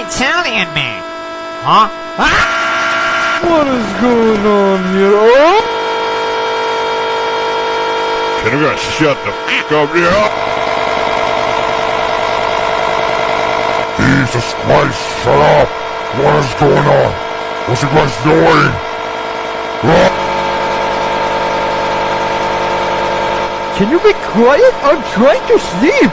Italian man. Huh? Ah! What is going on here? Oh! Can you guys shut the f*** up here? Jesus Christ, shut up! What is going on? What's you guys doing? Can you be quiet? I'm trying to sleep!